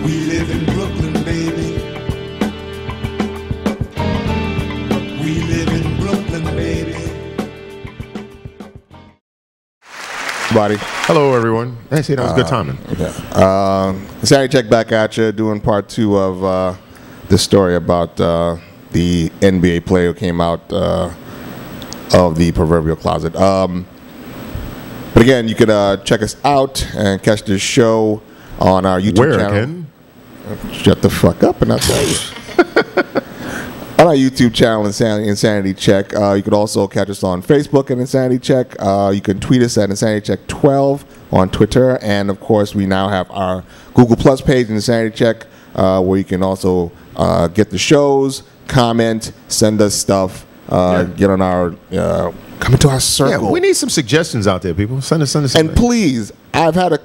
We live in Brooklyn, baby. We live in Brooklyn, baby. Buddy. Hello, everyone. Hey, see, that was good timing. Okay. Sanity Check back at you, doing part 2 of this story about the NBA player who came out of the proverbial closet. But again, you can check us out and catch this show on our YouTube channel. Ken? Shut the fuck up and I'll tell you. On our YouTube channel, Insanity Check. You can also catch us on Facebook at Insanity Check. You can tweet us at Insanity Check 12 on Twitter. And, of course, we now have our Google Plus page, Insanity Check, where you can also get the shows, comment, send us stuff, get on our, come into our circle. Yeah, we need some suggestions out there, people. Send us And something. please, I've had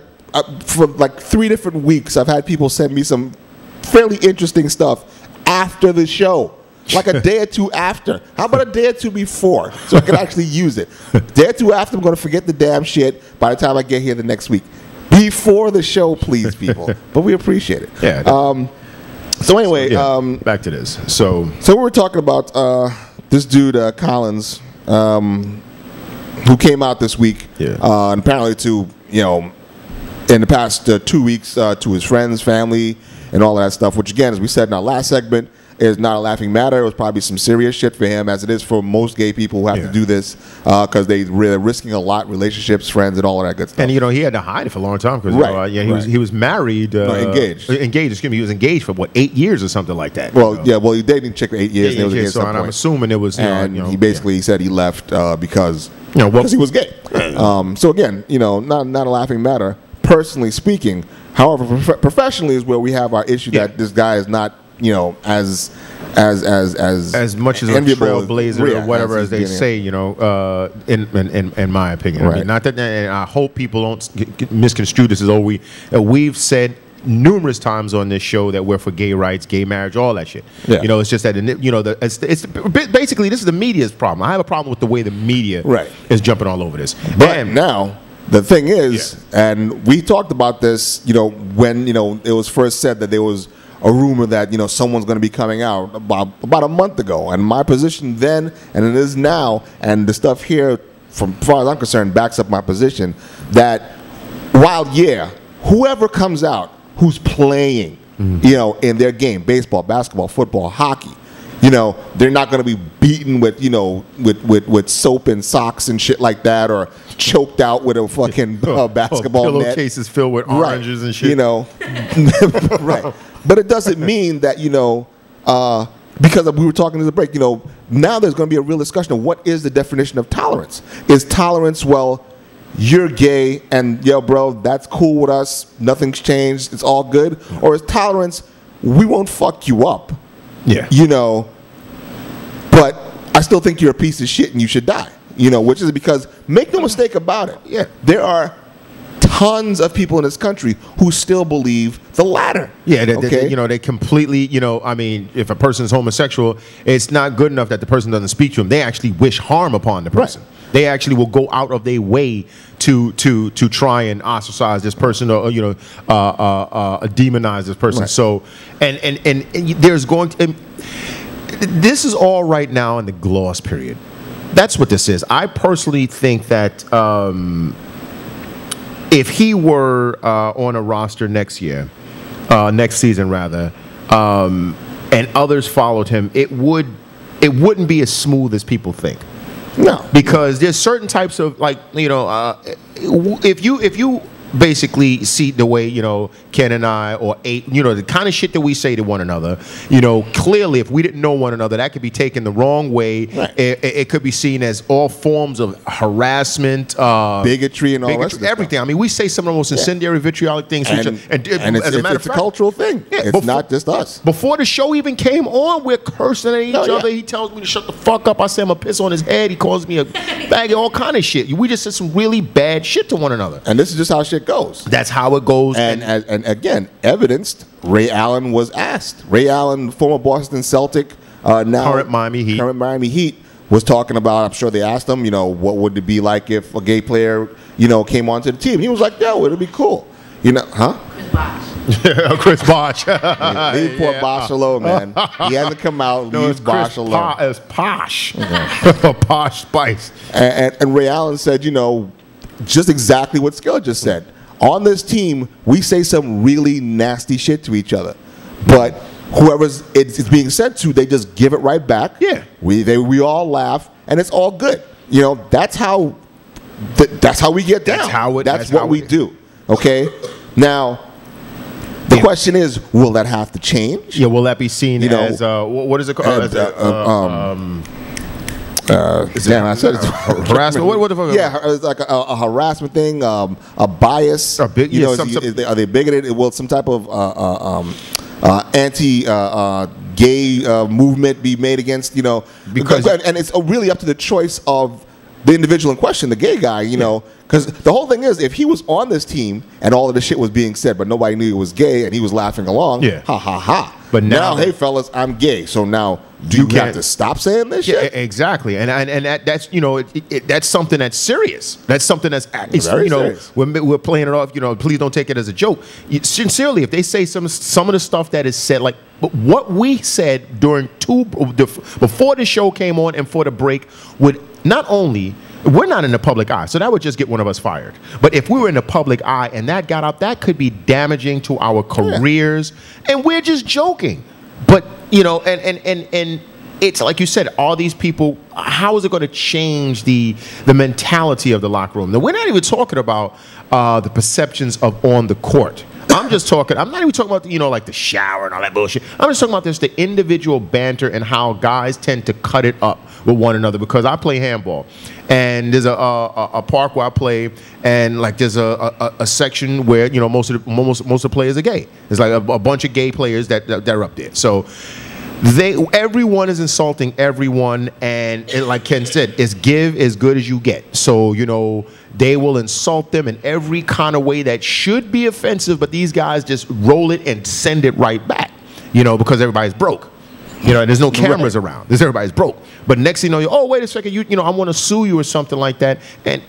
for like 3 different weeks, I've had people send me some fairly interesting stuff after the show. Like a day or 2 after. How about a day or 2 before so I can actually use it? Day or 2 after, I'm going to forget the damn shit by the time I get here the next week. Before the show, please, people. But we appreciate it. Yeah. So anyway. Back to this. So we were talking about this dude, Collins, who came out this week. Yeah. And apparently to, in the past 2 weeks to his friends, family, and all of that stuff, which, again, as we said in our last segment, is not a laughing matter. It was probably some serious shit for him, as it is for most gay people who have to do this because they're risking a lot, relationships, friends, and all of that good stuff. And he had to hide it for a long time because he was married, engaged. Excuse me, he was engaged for 8 years or something like that. Well, he was dating a chick for 8 years. Yeah, and it was so I'm assuming it was. He basically said he left because he was gay. So again, not a laughing matter. Personally speaking, however, professionally is where we have our issue that this guy is not. As much as a trailblazer or whatever as they say, in my opinion. Right. I mean, not that, and I hope people don't misconstrue this as we've said numerous times on this show that we're for gay rights, gay marriage, all that shit. Yeah. It's just that it's basically this is the media's problem. I have a problem with the way the media is jumping all over this. But now the thing is, and we talked about this, when it was first said that there was a rumor that someone's going to be coming out about a month ago, and my position then and it is now, and the stuff here, from as far as I'm concerned, backs up my position that while whoever comes out who's playing, in their game, baseball, basketball, football, hockey, they're not going to be beaten with soap and socks and shit like that, or choked out with a fucking basketball net. Pillowcases filled with oranges and shit. Right. But it doesn't mean that, because we were talking to the break, now there's going to be a real discussion of what is the definition of tolerance. Is tolerance, well, you're gay and, bro, that's cool with us. Nothing's changed. It's all good. Or is tolerance, we won't fuck you up. Yeah. But I still think you're a piece of shit and you should die. Which is because, make no mistake about it. Yeah. There are tons of people in this country who still believe the latter. Yeah, they completely, I mean, if a person's homosexual, it's not good enough that the person doesn't speak to them. They actually wish harm upon the person. Right. They actually will go out of their way to try and ostracize this person or demonize this person. Right. So, and there's going to, this is all right now in the gloss period. That's what this is. I personally think that if he were on a roster next season rather, and others followed him, it wouldn't be as smooth as people think. No, because there's certain types of if you basically see the way Ken and I or the kind of shit that we say to one another, clearly if we didn't know one another, that could be taken the wrong way. Right. It could be seen as all forms of harassment, bigotry, and all that everything. Stuff. I mean, we say some of the most incendiary, vitriolic things. And as a matter of fact, a cultural thing. Yeah, it's not just us. Before the show even came on, we're cursing at each other. He tells me to shut the fuck up. I say I'm gonna piss on his head. He calls me a bag of all kind of shit. We just said some really bad shit to one another. And this is just how shit goes. That's how it goes. And again, evidenced, Ray Allen was asked. Ray Allen, former Boston Celtic, now current Miami Heat, was talking about, I'm sure they asked him, what would it be like if a gay player, came onto the team? He was like, yo, it'll be cool. Chris Bosh. Chris Bosh. Leave poor Bosh alone, man. He hasn't come out. No, Leave it's Bosh alone. It's Posh. Posh Spice. And Ray Allen said, just exactly what Skill just said. On this team, we say some really nasty shit to each other, but whoever's it's being said to, they just give it right back. Yeah, we all laugh, and it's all good. That's how we get down. That's what we do. Okay, now. The question is, will that have to change? Yeah, will that be seen as what is it called? Damn, I said it's harassment. What the fuck? Yeah, it's like a harassment thing, a bias. Are they bigoted? Will some type of anti-gay movement be made against? Because and it's really up to the choice of the individual in question, the gay guy, because the whole thing is, if he was on this team and all of the shit was being said, but nobody knew he was gay and he was laughing along, ha ha ha. But now, hey fellas, I'm gay, so now you have to stop saying this shit? Exactly, and that's that's something that's serious. That's something that's very serious. We're playing it off. Please don't take it as a joke. Sincerely, if they say some of the stuff that is said, like what we said before the show came on and for the break, would not only. We're not in the public eye, so that would just get one of us fired. But if we were in the public eye and that got up, that could be damaging to our careers. And we're just joking. But, and it's like you said, all these people, how is it going to change the mentality of the locker room? Now, we're not even talking about the perceptions of on the court. I'm not even talking about, like the shower and all that bullshit. I'm just talking about the individual banter and how guys tend to cut it up with one another, because I play handball and there's a park where I play, and like there's a section where most of the players are gay. There's like a bunch of gay players that are up there. So everyone is insulting everyone, and like Ken said, it's give as good as you get. So they will insult them in every kind of way that should be offensive, but these guys just roll it and send it right back, because everybody's broke. There's no cameras around. Everybody's broke. But next thing you know, oh, wait a second, I want to sue you or something like that. And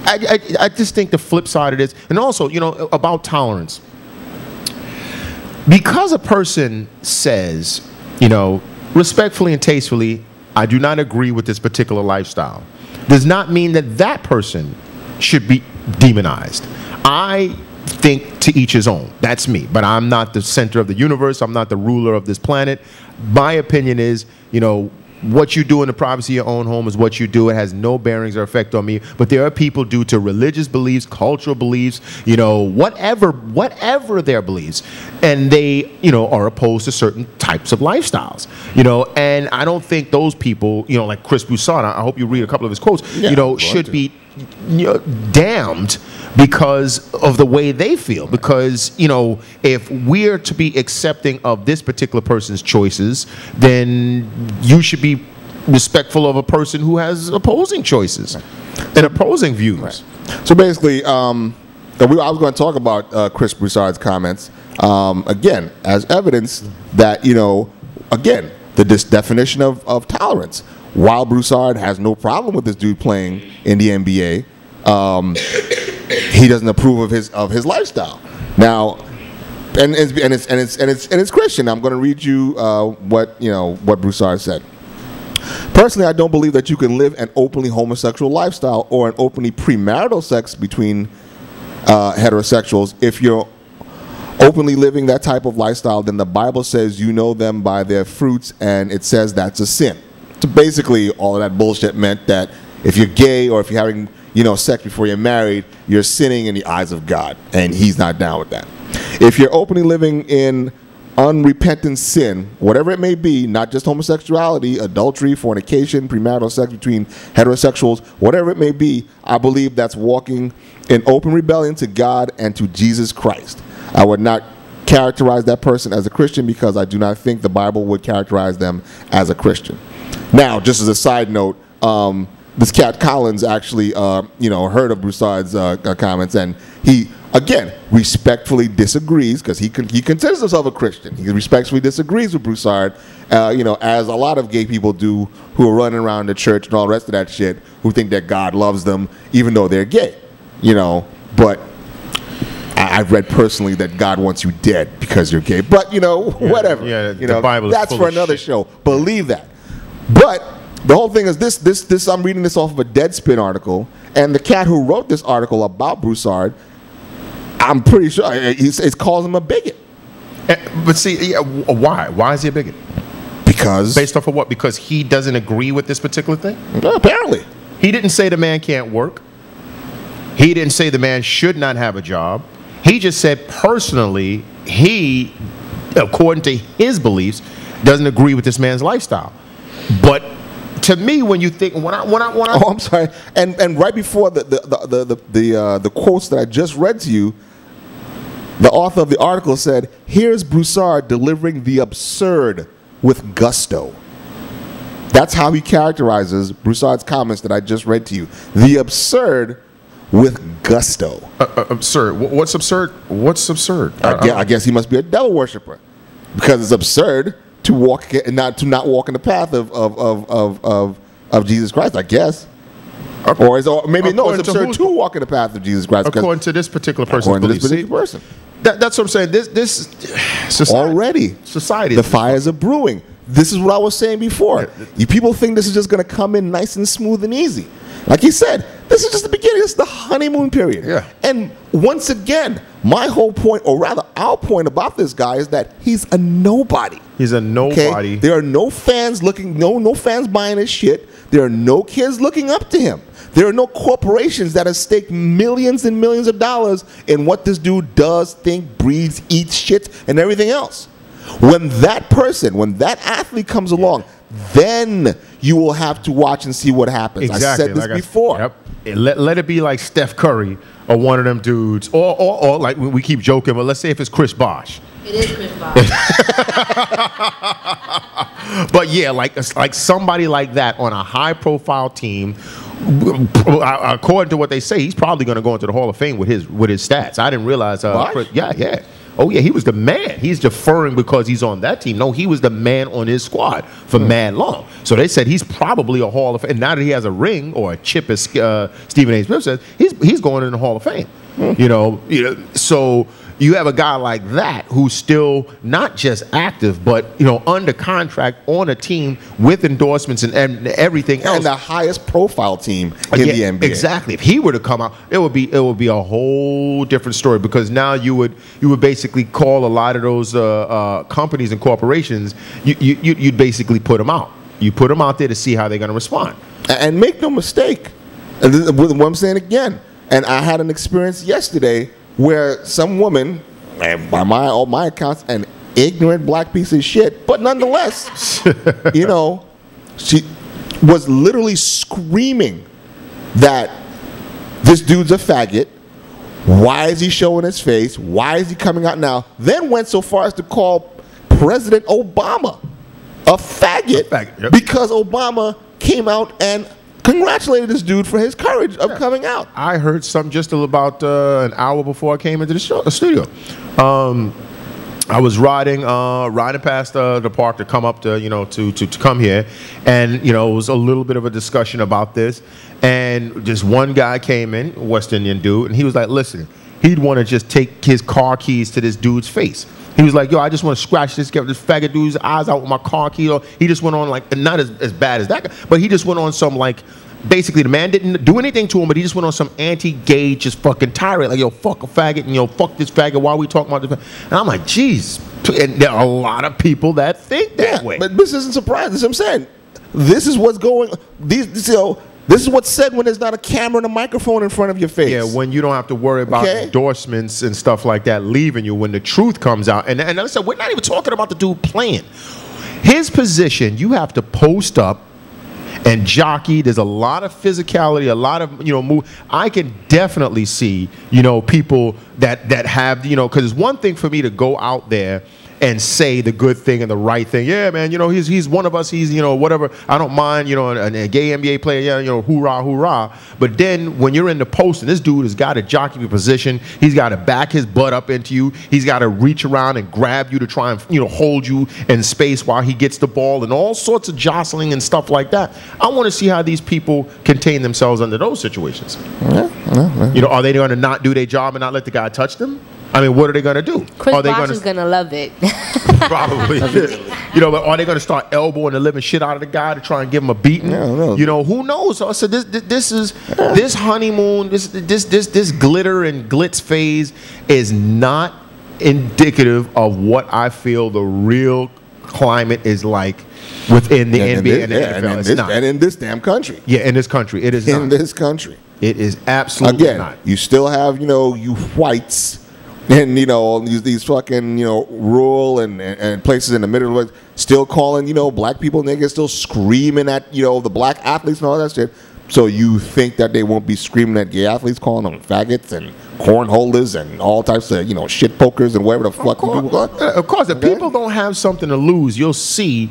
I just think the flip side of this, and also, about tolerance. Because a person says, respectfully and tastefully, I do not agree with this particular lifestyle, does not mean that person should be demonized. I think to each his own. That's me. But I'm not the center of the universe. I'm not the ruler of this planet. My opinion is, what you do in the privacy of your own home is what you do. It has no bearings or effect on me. But there are people, due to religious beliefs, cultural beliefs, whatever their beliefs, and they, are opposed to certain types of lifestyles, and I don't think those people, like Chris Broussards, I hope you read a couple of his quotes, should be damned because of the way they feel. Because if we're to be accepting of this particular person's choices, then you should be respectful of a person who has opposing choices and opposing views. Right. So basically, I was going to talk about Chris Broussards' comments again as evidence that again the definition of tolerance. While Broussard has no problem with this dude playing in the NBA, he doesn't approve of his lifestyle. Now, and it's Christian. I'm going to read you what Broussard said. Personally, I don't believe that you can live an openly homosexual lifestyle or an openly premarital sex between heterosexuals. If you're openly living that type of lifestyle, then the Bible says you know them by their fruits, and it says that's a sin. So basically, all of that bullshit meant that if you're gay or if you're having, sex before you're married, you're sinning in the eyes of God, and He's not down with that. If you're openly living in unrepentant sin, whatever it may be, not just homosexuality, adultery, fornication, premarital sex between heterosexuals, whatever it may be, I believe that's walking in open rebellion to God and to Jesus Christ. I would not characterize that person as a Christian because I do not think the Bible would characterize them as a Christian. Now, just as a side note, this cat Collins actually, heard of Broussard's comments, and he, again, respectfully disagrees because he considers himself a Christian. He respectfully disagrees with Broussard, as a lot of gay people do who are running around the church and all the rest of that shit, who think that God loves them even though they're gay, But I've read personally that God wants you dead because you're gay. But, whatever. Yeah, you the know, Bible is that's full for of another shit. show. Believe that. But the whole thing is this. I'm reading this off of a Deadspin article, and the cat who wrote this article about Broussard, I'm pretty sure it calls him a bigot. But see, why? Why is he a bigot? Because Based off of what? Because he doesn't agree with this particular thing? apparently. He didn't say the man can't work. He didn't say the man should not have a job. He just said personally, he, according to his beliefs, doesn't agree with this man's lifestyle. But to me, when you think, when I Oh, I'm sorry. And right before the quotes that I just read to you, the author of the article said, "Here's Broussard delivering the absurd with gusto." That's how he characterizes Broussard's comments that I just read to you. The absurd with gusto. Absurd. What's absurd? What's absurd? I guess he must be a devil worshiper, because it's absurd to walk and not walk in the path of Jesus Christ. I guess. Or maybe no, it's absurd to walk in the path of Jesus Christ. According to this particular person's According to this beliefs. particular person. That's what I'm saying. This Already, society. the fires are brewing. This is what I was saying before. You people think this is just going to come in nice and smooth and easy. Like he said, this is just the beginning. This is the honeymoon period. Yeah. And once again, my whole point, or rather our point about this guy, is that he's a nobody. He's a nobody. Okay? There are no fans no fans buying his shit. There are no kids looking up to him. There are no corporations that have staked millions and millions of dollars in what this dude does, think, breathes, eats, shit, and everything else. When that athlete comes along, then you will have to watch and see what happens. Exactly. I said this before. Yep. Let it be like Steph Curry or one of them dudes, or like we keep joking, but let's say if it's Chris Bosh. It is Chris Broussards. But yeah, like somebody like that on a high-profile team. According to what they say, he's probably going to go into the Hall of Fame with his stats. I didn't realize. Bosh? Yeah. Oh yeah, he was the man. He's deferring because he's on that team. No, he was the man on his squad for mad long. So they said he's probably a Hall of Fame. And now that he has a ring or a chip, as Stephen A. Smith says, he's going in the Hall of Fame. So you have a guy like that who's still not just active, but under contract on a team with endorsements and everything else. And the highest profile team in the NBA. Exactly. If he were to come out, it would be a whole different story, because now you would basically call a lot of those companies and corporations. You'd basically put them out. You put them out there to see how they're going to respond. And make no mistake, and this is what I'm saying again. And I had an experience yesterday where some woman, and by all my accounts, an ignorant black piece of shit, but nonetheless, she was literally screaming that this dude's a faggot. Why is he showing his face? Why is he coming out now? Then went so far as to call President Obama a faggot, Yep. because Obama came out and congratulated this dude for his courage of coming out. I heard something just about an hour before I came into the studio. I was riding past the park to come up to to come here, and it was a little bit of a discussion about this. And just one guy came in, West Indian dude, and he was like, "Listen, he'd want to just take his car keys to this dude's face." He was like, "Yo, I just want to scratch this faggot dude's eyes out with my car key." He just went on not as bad as that guy, but he just went on some basically the man didn't do anything to him, but he just went on some anti-gay just fucking tirade, like, "Yo, fuck a faggot," and fuck this faggot. Why are we talking about this? And I'm like, geez. And there are a lot of people that think that way. But this isn't surprising. This is what I'm saying. This is what's going. This is what's said when there's not a camera and a microphone in front of your face. Yeah, when you don't have to worry about endorsements and stuff like that leaving you when the truth comes out. And I said, we're not even talking about the dude playing. His position, you have to post up and jockey. There's a lot of physicality, a lot of move. I can definitely see people that have because it's one thing for me to go out there and say the good thing and the right thing. Yeah, man, he's one of us. He's whatever. I don't mind a gay NBA player. Yeah, hoorah, hoorah. But then when you're in the post and this dude has got to jockey your position, he's got to back his butt up into you. He's got to reach around and grab you to try and hold you in space while he gets the ball and all sorts of jostling and stuff like that. I want to see how these people contain themselves under those situations. Yeah. Are they going to not do their job and not let the guy touch them? I mean, what are they going to do? Chris Are they Broussards is going to love it. probably. You know, but are they going to start elbowing the living shit out of the guy to try and give him a beating? No. You know, who knows? So this honeymoon, this glitter and glitz phase is not indicative of what I feel the real climate is like within the NBA and the NFL. It's not. And in this damn country. Yeah, in this country. It is not. In this country. It is absolutely Again, not. you still have, you whites and, these fucking, rural and places in the middle of it still calling, black people niggas, still screaming at, the black athletes and all that shit. So you think that they won't be screaming at gay athletes, calling them faggots and cornholders and all types of, shit pokers and whatever the fuck people call it? Of course, if people don't have something to lose, you'll see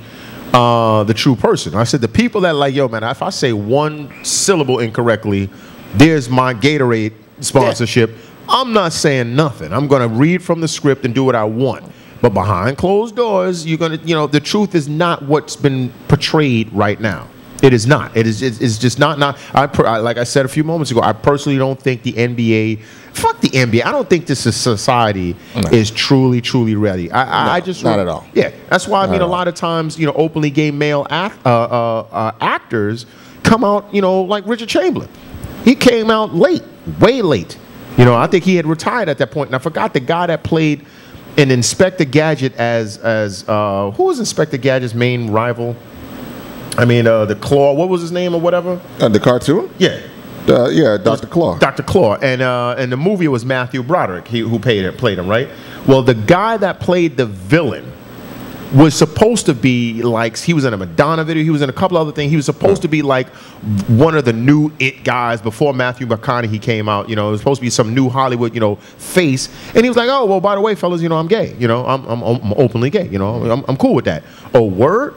the true person. I said the people that like, yo, man, if I say one syllable incorrectly, there's my Gatorade sponsorship. Yeah. I'm not saying nothing. I'm going to read from the script and do what I want. But behind closed doors, you're going to, the truth is not what's been portrayed right now. It is not. It's just not. Like I said a few moments ago, I personally don't think the NBA, fuck the NBA. I don't think this society is truly ready. I just not at all. Yeah, that's why I mean a lot of times, openly gay male actors come out, like Richard Chamberlain. He came out late, way late. I think he had retired at that point, and I forgot the guy that played in Inspector Gadget as who was Inspector Gadget's main rival? I mean, the Claw. What was his name or whatever? The cartoon? Yeah. Dr. Claw. Dr. Claw. And the movie was Matthew Broderick, who played him, right? Well, the guy that played the villain was supposed to be like, he was in a Madonna video, he was in a couple other things. He was supposed to be like one of the new it guys before Matthew McConaughey came out. It was supposed to be some new Hollywood, face. And he was like, oh, well, by the way, fellas, I'm gay. I'm openly gay. I'm cool with that. Oh, word?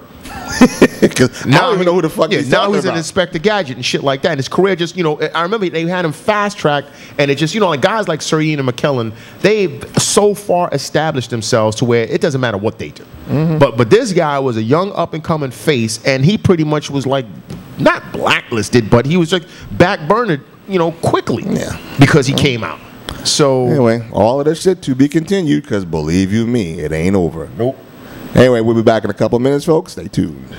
Because now I don't even know who the fuck he's now he's about. an Inspector Gadget and shit like that. And his career just, I remember they had him fast tracked, and it just, like guys like Sir Ian McKellen, they've so far established themselves to where it doesn't matter what they do. Mm-hmm. But this guy was a young up and coming face, and he pretty much was like not blacklisted, but he was like backburnered, quickly, because he came out. So anyway, all of this shit to be continued, because believe you me, it ain't over. Nope. Anyway, we'll be back in a couple of minutes, folks. Stay tuned.